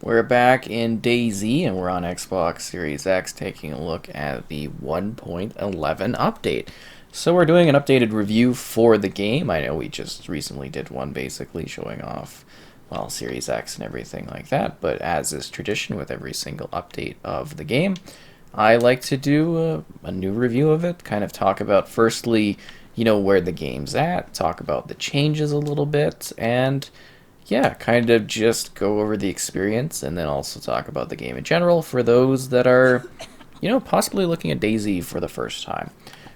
We're back in DayZ and we're on Xbox Series X taking a look at the 1.11 update. So we're doing an updated review for the game. I know we just recently did one basically showing off, well, Series X and everything like that, but as is tradition with every single update of the game, I like to do a new review of it, kind of talk about firstly, where the game's at, talk about the changes a little bit, and yeah, kind of just go over the experience and then also talk about the game in general for those that are, possibly looking at DayZ for the first time.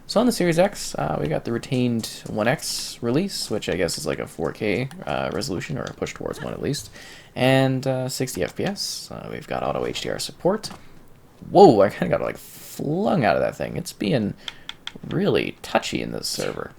So on the Series X, we got the retained 1X release, which I guess is like a 4K resolution or a push towards one at least, and 60 FPS. We've got auto HDR support. Whoa, I kind of got like flung out of that thing. It's being really touchy in this server.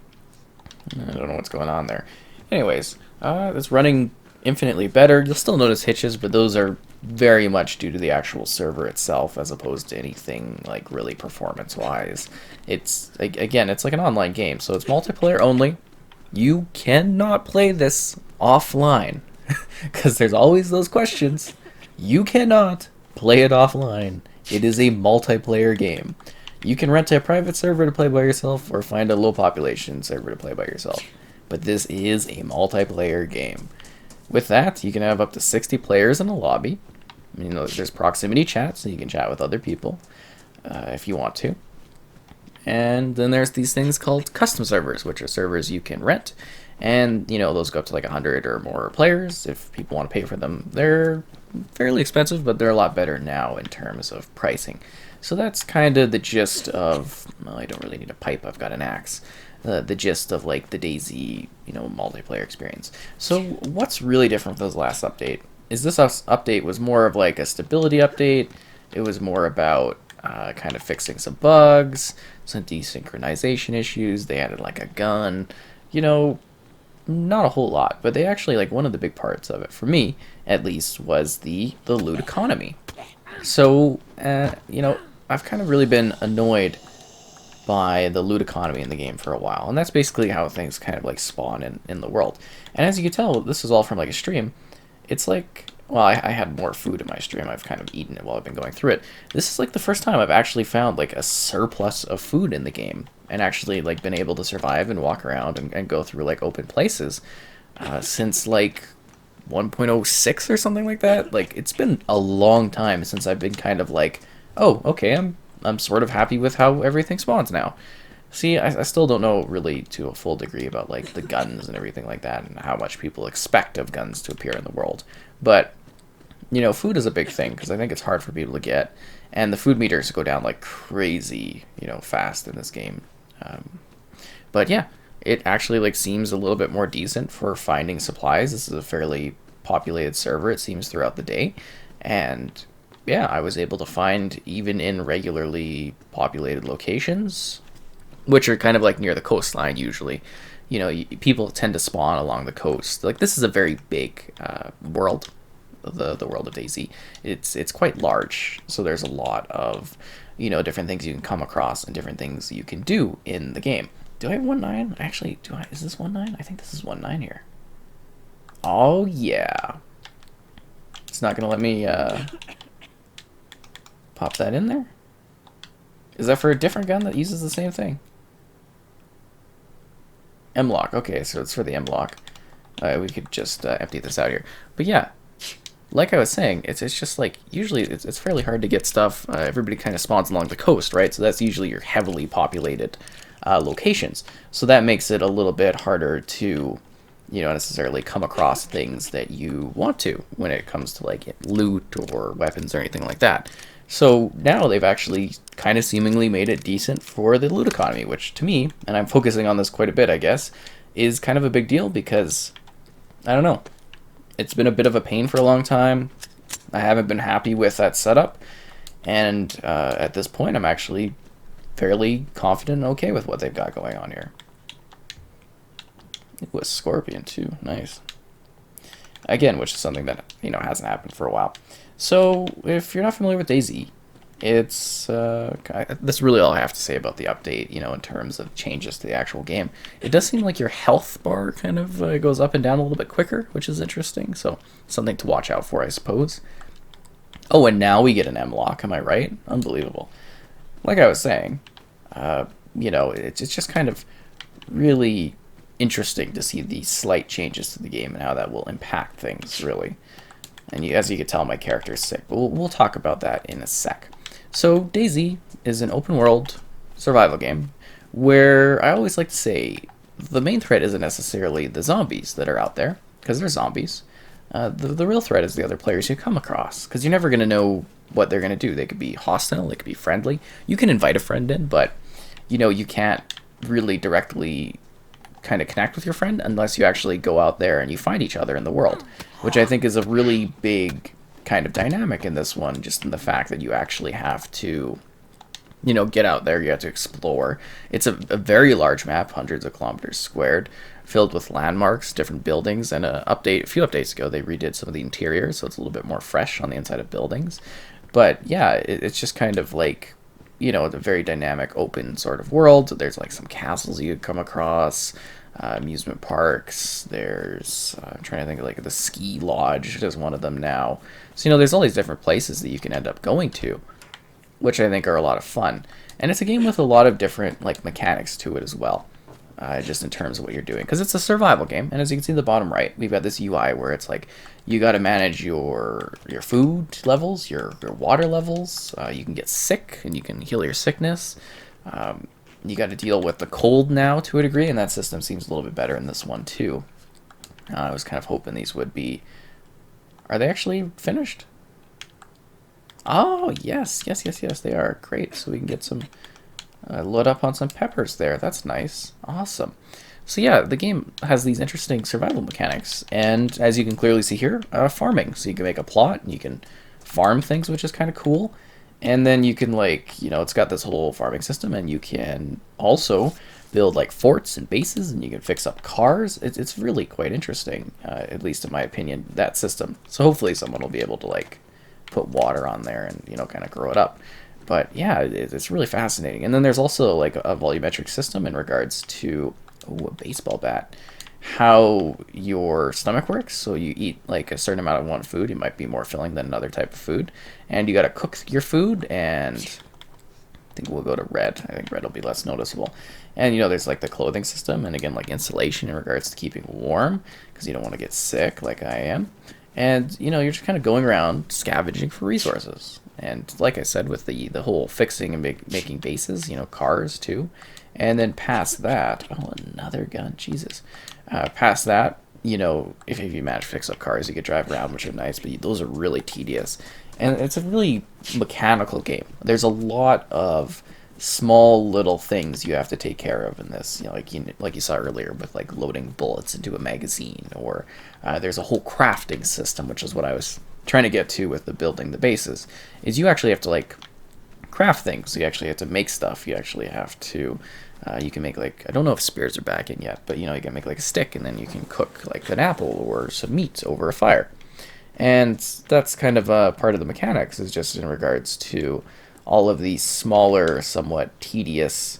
I don't know what's going on there. Anyways, it's running infinitely better. You'll still notice hitches, but those are very much due to the actual server itself as opposed to anything like really performance-wise. It's, again, it's like an online game, so it's multiplayer only. You cannot play this offline because there's always those questions. You cannot play it offline. It is a multiplayer game. You can rent a private server to play by yourself or find a low population server to play by yourself. But this is a multiplayer game. With that, you can have up to 60 players in a lobby. There's proximity chat, so you can chat with other people if you want to. And then there's these things called custom servers, which are servers you can rent. And, those go up to like 100 or more players if people want to pay for them. They're fairly expensive, but they're a lot better now in terms of pricing. So that's kind of the gist of, well, I don't really need a pipe, I've got an axe. The gist of like the DayZ, multiplayer experience. So what's really different with this last update is this update was more of like a stability update. It was more about kind of fixing some bugs, some desynchronization issues. They added like a gun, not a whole lot, but they actually, like, one of the big parts of it for me at least was the loot economy. So I've kind of really been annoyed by the loot economy in the game for a while, and that's basically how things kind of like spawn in the world. And as you can tell, this is all from like a stream. It's like, well, I had more food in my stream. I've kind of eaten it while I've been going through it. This is like the first time I've actually found like a surplus of food in the game and actually like been able to survive and walk around and go through like open places since like 1.06 or something like that. Like, it's been a long time since I've been kind of like, oh, okay, I'm sort of happy with how everything spawns now. See, I still don't know really to a full degree about like the guns and everything like that and how much people expect of guns to appear in the world. But, food is a big thing because I think it's hard for people to get. And the food meters go down like crazy, fast in this game. But yeah, it actually like seems a little bit more decent for finding supplies. This is a fairly populated server, it seems, throughout the day. And yeah, I was able to find, even in regularly populated locations, which are kind of like near the coastline usually. People tend to spawn along the coast. Like, this is a very big world, the world of DayZ. It's quite large, so there's a lot of different things you can come across and different things you can do in the game. Do I have 1.9? Actually, is this 1.9? I think this is 1.9 here. Oh yeah, it's not gonna let me pop that in there. Is that for a different gun that uses the same thing? M-lock. Okay, so it's for the M-lock. We could just empty this out here. But yeah, like I was saying, it's just like, usually it's fairly hard to get stuff. Everybody kind of spawns along the coast, right? So that's usually your heavily populated locations. So that makes it a little bit harder to, necessarily come across things that you want to when it comes to like loot or weapons or anything like that. So now they've actually kind of seemingly made it decent for the loot economy, which to me, and I'm focusing on this quite a bit, I guess, is kind of a big deal because, I don't know, it's been a bit of a pain for a long time. I haven't been happy with that setup, and at this point I'm actually fairly confident and okay with what they've got going on here. Ooh, a scorpion too, nice. Again, which is something that, hasn't happened for a while. So, if you're not familiar with DayZ, it's that's really all I have to say about the update, in terms of changes to the actual game. It does seem like your health bar kind of goes up and down a little bit quicker, which is interesting, so something to watch out for, I suppose. Oh, and now we get an M-lock, am I right? Unbelievable. Like I was saying, uh, it's just kind of really interesting to see these slight changes to the game and how that will impact things, really. And as you can tell, my character is sick, but we'll talk about that in a sec. So DayZ is an open world survival game where I always like to say the main threat isn't necessarily the zombies that are out there, because they're zombies. The real threat is the other players you come across, because you're never going to know what they're going to do. They could be hostile, they could be friendly. You can invite a friend in, but you can't really directly kind of connect with your friend unless you actually go out there and you find each other in the world, which I think is a really big kind of dynamic in this one, just in the fact that you actually have to get out there, you have to explore. It's a very large map, hundreds of kilometers squared, filled with landmarks, different buildings, and a few updates ago, they redid some of the interior, so it's a little bit more fresh on the inside of buildings. But yeah, it's just kind of like, a very dynamic, open sort of world. There's like some castles you could come across, amusement parks. There's, I'm trying to think of like the ski lodge is one of them now. So, there's all these different places that you can end up going to, which I think are a lot of fun. And it's a game with a lot of different like mechanics to it as well, just in terms of what you're doing. Because it's a survival game, and as you can see in the bottom right, we've got this UI where it's like you got to manage your food levels, your water levels. You can get sick, and you can heal your sickness. You got to deal with the cold now to a degree, and that system seems a little bit better in this one too. I was kind of hoping these would be... Are they actually finished? Oh, yes, they are. Great, so we can get some, load up on some peppers there. That's nice. Awesome. So yeah, the game has these interesting survival mechanics, and as you can clearly see here, farming. So you can make a plot, and you can farm things, which is kind of cool. And then you can, like, it's got this whole farming system, and you can also build, like, forts and bases, and you can fix up cars. It's really quite interesting, at least in my opinion, that system. So hopefully someone will be able to, like, put water on there and kind of grow it up. But yeah, it's really fascinating. And then there's also like a volumetric system in regards to a baseball bat, how your stomach works. So you eat like a certain amount of one food, it might be more filling than another type of food, and you got to cook your food. And I think we'll go to red. I think red will be less noticeable. And there's like the clothing system, and again, like insulation in regards to keeping warm, because you don't want to get sick like I am. And, you're just kind of going around scavenging for resources. And like I said, with the whole fixing and making bases, cars too. And then past that, oh, another gun, Jesus. Past that, if you manage to fix up cars, you could drive around, which are nice, but those are really tedious. And it's a really mechanical game. There's a lot of small little things you have to take care of in this, like you saw earlier with like loading bullets into a magazine, or there's a whole crafting system, which is what I was trying to get to with the building the bases, is you actually have to like craft things. You actually have to make stuff. You actually have to you can make like, I don't know if spears are back in yet, but you can make like a stick, and then you can cook like an apple or some meat over a fire. And that's kind of part of the mechanics, is just in regards to all of these smaller, somewhat tedious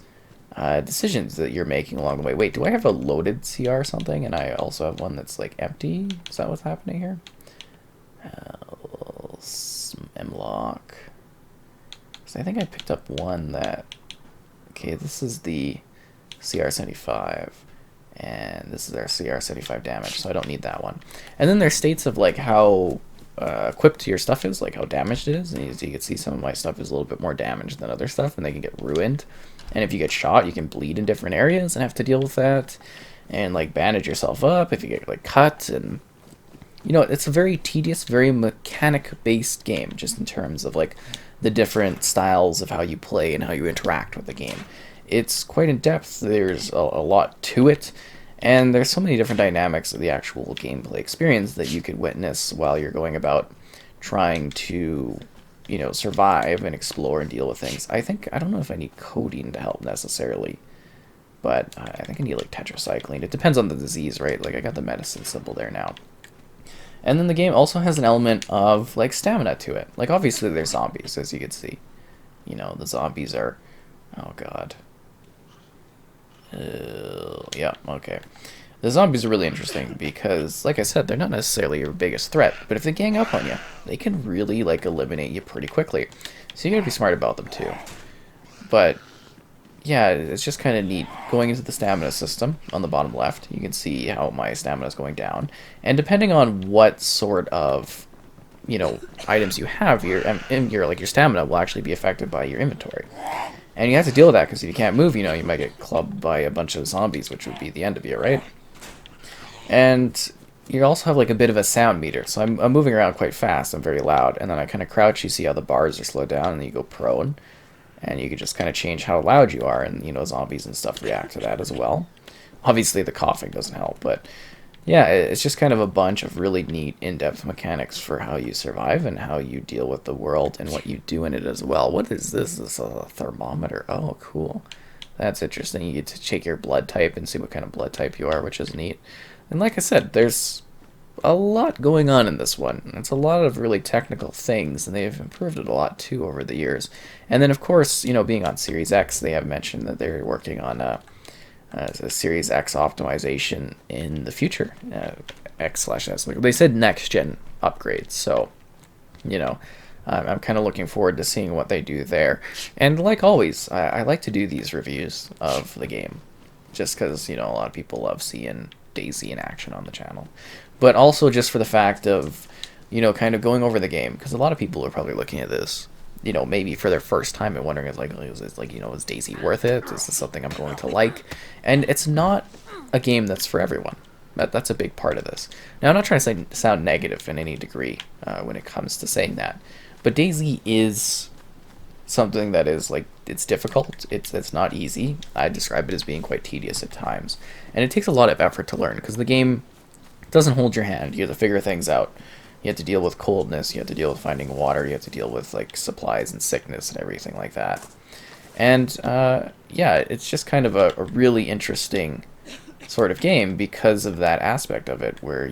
decisions that you're making along the way. Wait, do I have a loaded CR or something? And I also have one that's like empty? Is that what's happening here? M-lock. So I think I picked up one that... Okay, this is the CR75. And this is our CR75 damage, so I don't need that one. And then there's states of like how equipped your stuff is, like how damaged it is. And as you can see, some of my stuff is a little bit more damaged than other stuff, and they can get ruined. And if you get shot, you can bleed in different areas and have to deal with that. And like bandage yourself up if you get like cut. And it's a very tedious, very mechanic-based game, just in terms of like the different styles of how you play and how you interact with the game. It's quite in depth. There's a lot to it. And there's so many different dynamics of the actual gameplay experience that you could witness while you're going about trying to, survive and explore and deal with things. I don't know if I need codeine to help necessarily, but I think I need like tetracycline. It depends on the disease, right? Like I got the medicine symbol there now. And then the game also has an element of like stamina to it. Like obviously there's zombies, as you can see. The zombies are, oh god. Yeah, okay. The zombies are really interesting because, like I said, they're not necessarily your biggest threat, but if they gang up on you, they can really like eliminate you pretty quickly. So you gotta be smart about them too. But yeah, it's just kind of neat. Going into the stamina system on the bottom left, you can see how my stamina is going down, and depending on what sort of items you have, your stamina will actually be affected by your inventory. And you have to deal with that because if you can't move, you might get clubbed by a bunch of zombies, which would be the end of you, right? And you also have like a bit of a sound meter. So I'm moving around quite fast. I'm very loud. And then I kind of crouch. You see how the bars are slowed down, and then you go prone. And you can just kind of change how loud you are, and zombies and stuff react to that as well. Obviously, the coughing doesn't help, but yeah, it's just kind of a bunch of really neat, in-depth mechanics for how you survive and how you deal with the world and what you do in it as well. What is this? Is this a thermometer? Oh, cool. That's interesting. You get to check your blood type and see what kind of blood type you are, which is neat. And like I said, there's a lot going on in this one. It's a lot of really technical things, and they've improved it a lot too over the years. And then, of course, being on Series X, they have mentioned that they're working on a Series X optimization in the future. X/S. They said next gen upgrades, so I'm kind of looking forward to seeing what they do there. And like always, I like to do these reviews of the game, just because a lot of people love seeing DayZ in action on the channel, but also just for the fact of kind of going over the game, because a lot of people are probably looking at this maybe for their first time and wondering, is DayZ worth it? Is this something I'm going to like? And it's not a game that's for everyone. That's a big part of this. Now, I'm not trying to sound negative in any degree when it comes to saying that, but DayZ is something that is it's difficult. It's not easy. I describe it as being quite tedious at times, and it takes a lot of effort to learn because the game doesn't hold your hand. You have to figure things out. You have to deal with coldness, you have to deal with finding water, you have to deal with supplies and sickness and everything like that. And yeah, it's just kind of a really interesting sort of game because of that aspect of it where,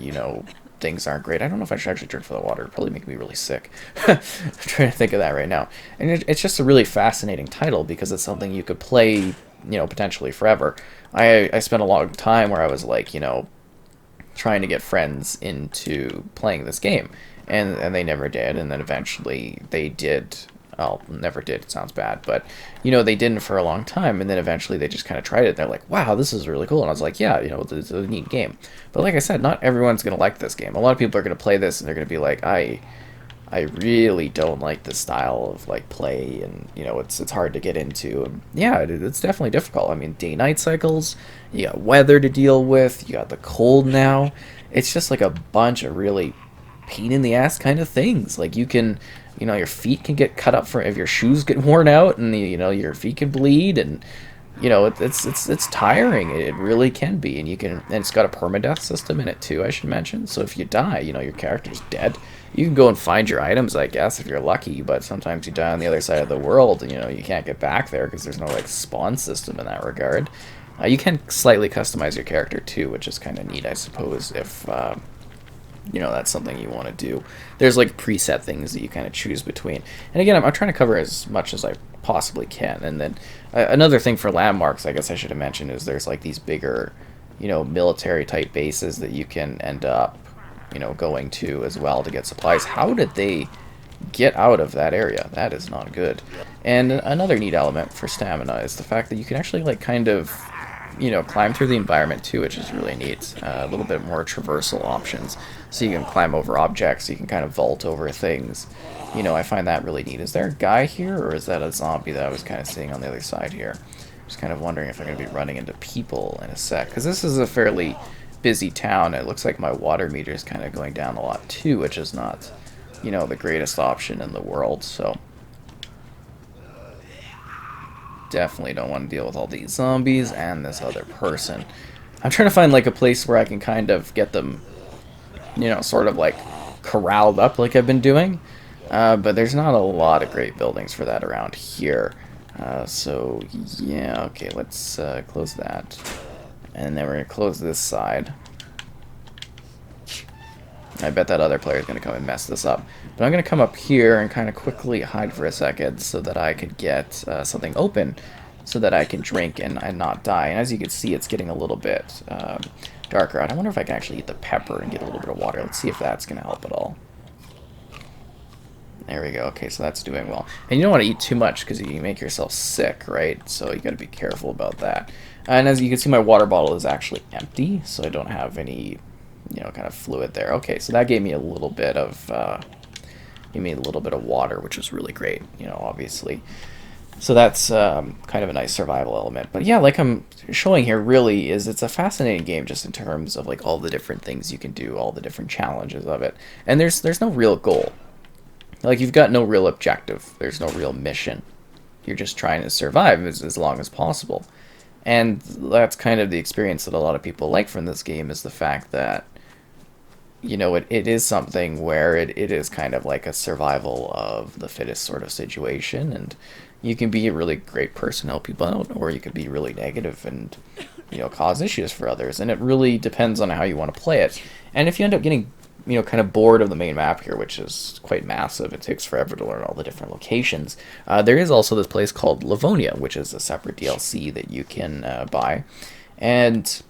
things aren't great. I don't know if I should actually drink for the water. It'd probably make me really sick. I'm trying to think of that right now. And it's just a really fascinating title because it's something you could play, potentially forever. I spent a long time where I was trying to get friends into playing this game, and they never did, and then eventually they did. Well, never did, it sounds bad, but they didn't for a long time, and then eventually they just kind of tried it. They're like, wow, this is really cool. And I was like, yeah, it's a neat game. But like I said, not everyone's gonna like this game. A lot of people are gonna play this and they're gonna be like, I really don't like the style of play, and it's hard to get into. And yeah, it's definitely difficult. I mean, day-night cycles, you got weather to deal with, you got the cold now. It's just a bunch of really pain in the ass kind of things. You can, your feet can get cut up if your shoes get worn out, and your feet can bleed, and it's tiring. It really can be, and it's got a permadeath system in it too, I should mention. So if you die, your character's dead. You can go and find your items, I guess, if you're lucky, but sometimes you die on the other side of the world, and you can't get back there because there's no spawn system in that regard. You can slightly customize your character too, which is kind of neat, I suppose, if that's something you want to do. There's preset things that you kind of choose between. And again, I'm trying to cover as much as I possibly can. And then another thing for landmarks, I guess I should have mentioned, is there's these bigger, military type bases that you can end up, going to as well to get supplies. How did they get out of that area? That is not good. And another neat element for stamina is the fact that you can actually kind of climb through the environment too, which is really neat. A little bit more traversal options, so you can climb over objects, you can kind of vault over things. I find that really neat. Is there a guy here, or is that a zombie that I was kind of seeing on the other side here? Just kind of wondering if I'm going to be running into people in a sec, because this is a fairly busy town. It looks like my water meter is kind of going down a lot too, which is not, the greatest option in the world. So definitely don't want to deal with all these zombies and this other person. I'm trying to find a place where I can kind of get them, sort of corralled up like I've been doing. But there's not a lot of great buildings for that around here. So yeah, okay, let's close that. And then we're going to close this side. I bet that other player is going to come and mess this up. But I'm going to come up here and kind of quickly hide for a second so that I could get something open so that I can drink and not die. And as you can see, it's getting a little bit darker out. I wonder if I can actually eat the pepper and get a little bit of water. Let's see if that's going to help at all. There we go. Okay, so that's doing well. And you don't want to eat too much because you make yourself sick, right? So you got to be careful about that. And as you can see, my water bottle is actually empty, so I don't have any, kind of fluid there. Okay, so that gave me a little bit of, water, which was really great, obviously. So that's kind of a nice survival element. But yeah, like I'm showing here, really it's a fascinating game just in terms of like all the different things you can do, all the different challenges of it. And there's no real goal. Like, you've got no real objective. There's no real mission. You're just trying to survive as long as possible. And that's kind of the experience that a lot of people like from this game, is the fact that, it is something where it is kind of like a survival of the fittest sort of situation. And you can be a really great person, help people out, or you could be really negative and, cause issues for others. And it really depends on how you want to play it. And if you end up getting kind of bored of the main map here, which is quite massive, it takes forever to learn all the different locations. There is also this place called Livonia, which is a separate DLC that you can buy. And,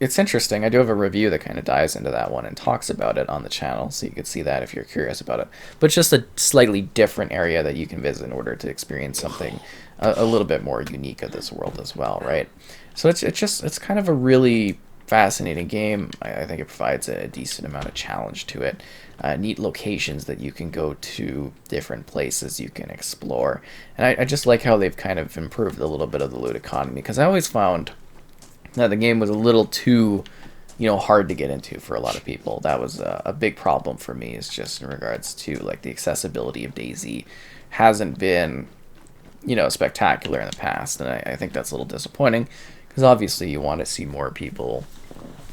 it's interesting. I do have a review that kind of dives into that one and talks about it on the channel, so you could see that if you're curious about it. But it's just a slightly different area that you can visit in order to experience something a little bit more unique of this world as well, right? So it's kind of a really fascinating game. I think it provides a decent amount of challenge to it. Neat locations that you can go to, different places you can explore. And I just like how they've kind of improved a little bit of the loot economy, because I always found that the game was a little too, hard to get into for a lot of people. That was a big problem for me, is just in regards to like the accessibility of DayZ hasn't been, spectacular in the past. And I think that's a little disappointing, because obviously you want to see more people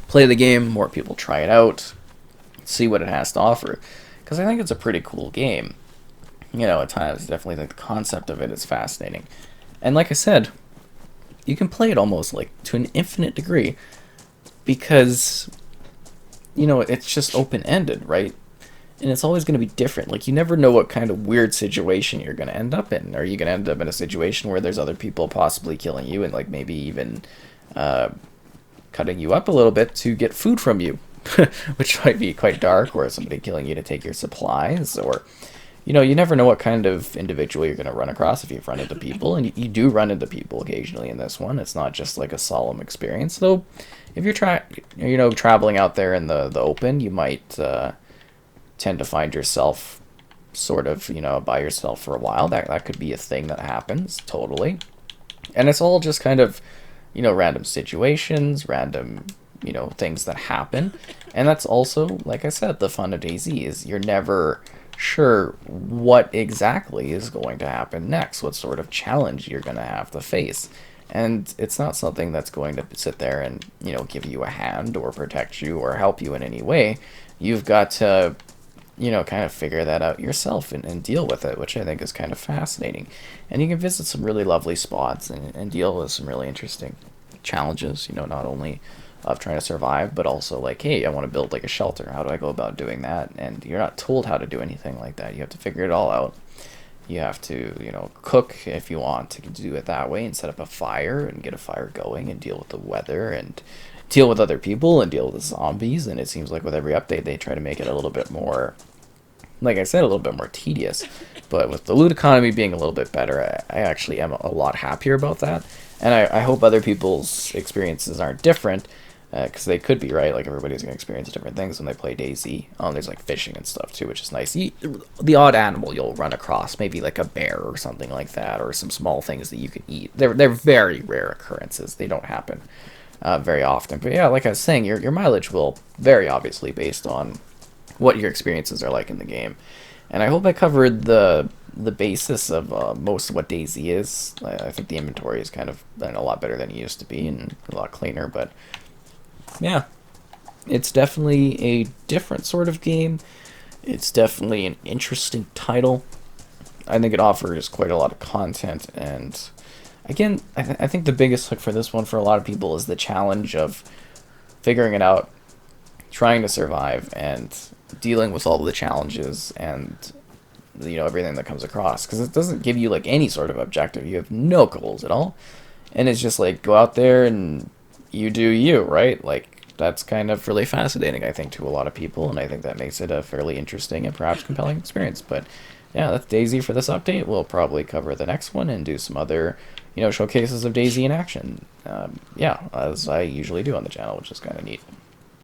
play the game, more people try it out, see what it has to offer, because I think it's a pretty cool game. At times, definitely think the concept of it is fascinating. And like I said, you can play it almost like to an infinite degree, because, it's just open-ended, right? And it's always going to be different. Like, you never know what kind of weird situation you're going to end up in. Are you going to end up in a situation where there's other people possibly killing you and, like, maybe even cutting you up a little bit to get food from you, which might be quite dark, or somebody killing you to take your supplies, or, you never know what kind of individual you're going to run across if you've run into people, and you do run into people occasionally in this one. It's not just like a solemn experience, though. If you're traveling out there in the open, you might tend to find yourself sort of, by yourself for a while. That could be a thing that happens, totally. And it's all just kind of, random situations, random, things that happen. And that's also, like I said, the fun of DayZ is you're never sure what exactly is going to happen next, what sort of challenge you're going to have to face. And it's not something that's going to sit there and, give you a hand or protect you or help you in any way. You've got to, kind of figure that out yourself and deal with it, which I think is kind of fascinating. And you can visit some really lovely spots and deal with some really interesting challenges, not only of trying to survive, but also like, hey, I want to build like a shelter. How do I go about doing that? And you're not told how to do anything like that. You have to figure it all out. You have to, cook if you want to do it that way and set up a fire and get a fire going and deal with the weather and deal with other people and deal with the zombies. And it seems like with every update, they try to make it a little bit more, like I said, a little bit more tedious. But with the loot economy being a little bit better, I actually am a lot happier about that. And I hope other people's experiences aren't different, because they could be, right? Like, everybody's going to experience different things when they play DayZ. There's, like, fishing and stuff, too, which is nice. The odd animal you'll run across, maybe, like, a bear or something like that, or some small things that you can eat. They're very rare occurrences. They don't happen very often. But, yeah, like I was saying, your mileage will vary, obviously, based on what your experiences are like in the game. And I hope I covered the basis of most of what DayZ is. I think the inventory has kind of been a lot better than it used to be and a lot cleaner, but yeah, it's definitely a different sort of game. It's definitely an interesting title. I think it offers quite a lot of content, and again, I think the biggest hook for this one for a lot of people is the challenge of figuring it out, trying to survive, and dealing with all of the challenges and everything that comes across, because it doesn't give you like any sort of objective. You have no goals at all, and it's just like go out there and you do you, right? Like, that's kind of really fascinating, I think, to a lot of people, and I think that makes it a fairly interesting and perhaps compelling experience. But yeah, that's DayZ for this update. We'll probably cover the next one and do some other, showcases of DayZ in action. Yeah, as I usually do on the channel, which is kind of neat.